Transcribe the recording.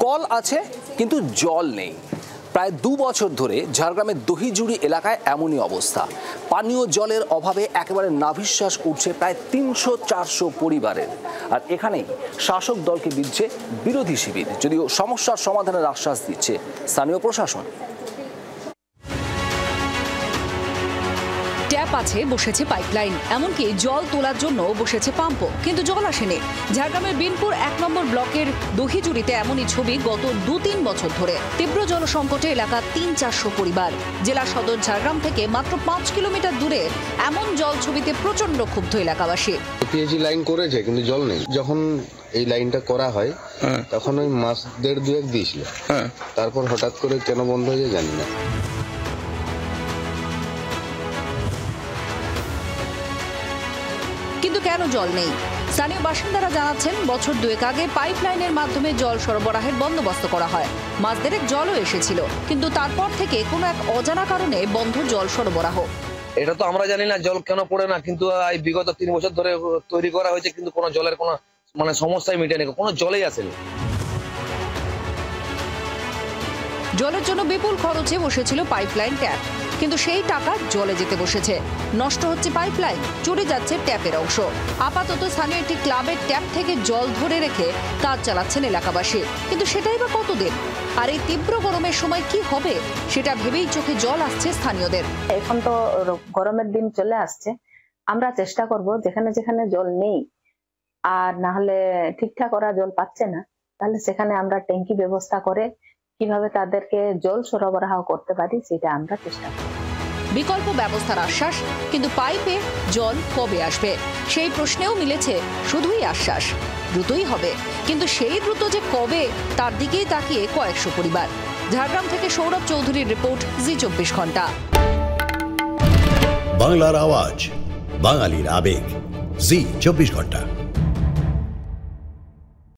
Call আছে কিন্তু জল নেই। প্রায় 2 বছর ধরে ঝাড়গ্রামের দহিজুড়ি এলাকায় এমনই অবস্থা। পানীয় জলের অভাবে একেবারে নাভিশ্বাস উঠছে প্রায় 300-400 পরিবারের। আর এখানেই শাসক দলকে বিঁধছে বিরোধী শিবির, যদিও সমস্যার সমাধানের আশ্বাস দিচ্ছে স্থানীয় প্রশাসন। ট্যাপ আছে, বসেছে পাইপলাইন, এমনকি জল তোলার জন্য বসেছে পাম্পও, কিন্তু জল আসেনি। ঝাড়গ্রামের বিনপুর 1 নম্বর ব্লকের দহিজুড়িতে এমনই ছবি গত 2-3 বছর ধরে। তীব্র জল সংকটে এলাকা 300-400 পরিবার। জেলা সদর ঝাড়গ্রাম থেকে মাত্র 5 কিলোমিটার দূরে এমন জল ছবিতে প্রচন্ড ক্ষুব্ধ এলাকাবাসী। পিএইচি লাইন করেছে কিন্তু জল নেই। যখন এই লাইনটা করা হয় তখন ওই মাস 1.5-2 দিয়েছিল, তারপর হঠাৎ করে কেন বন্ধ হয়ে যায় জানি না। কিন্তু কেন জল নেই? স্থানীয় বাসিন্দারা জানাচ্ছেন, বছর 2 আগে পাইপলাইনের মাধ্যমে জল সরবরাহের বন্দোবস্ত করা হয়। মাস 1.5 জলও এসেছিল, কিন্তু তারপর থেকে কোনো এক অজানা কারণে বন্ধ জল সরবরাহ। এটা তো আমরা জানি না জল কেন পড়ে না, কিন্তু এই বিগত 3 বছর ধরে তৈরি করা হয়েছে, কিন্তু কোনো জলের কোনো সমস্যাই মিটেনি, কোনো জলেই আসেনি। জলের জন্য বিপুল খরচে বসেছিল পাইপলাইন ট্যাপ, কিন্তু সেই টাকা জলে যেতে বসেছে। নষ্ট হচ্ছে পাইপলাইন, চুরি যাচ্ছে ট্যাপের অংশ। আপাতত স্থানীয় একটি ক্লাবের ট্যাপ থেকে জল ধরে রেখে কাজ চালাচ্ছেন এলাকাবাসী, কিন্তু সেটাই বা কতদিন? আর এই তীব্র গরমের সময় কি হবে সেটা ভেবেই চোখে জল আসছে স্থানীয়দের। এখন তো গরমের দিন চলে আসছে, আমরা চেষ্টা করব যেখানে যেখানে জল নেই আর না হলে ঠিকঠাক ওরা জল পাচ্ছে না, তাহলে সেখানে আমরা ট্যাঙ্কি ব্যবস্থা করে কিভাবে তাদেরকে জল সরবরাহ করতে পারি সেটা আমরা চেষ্টা করি। বিকল্প ব্যবস্থার আশ্বাস, কিন্তু পাইপে জল কবে আসবে সেই প্রশ্নেও মিলেছে শুধুই আশ্বাস। দ্রুতই হবে, কিন্তু সেই দ্রুত যে কবে তার দিকেই তাকিয়ে কয়েকশো পরিবার। ঝাড়গ্রাম থেকে সৌরভ চৌধুরীর রিপোর্ট, জি 24 ঘন্টা। বাংলার আওয়াজ, বাঙালির আবেগ, জি 24 ঘন্টা।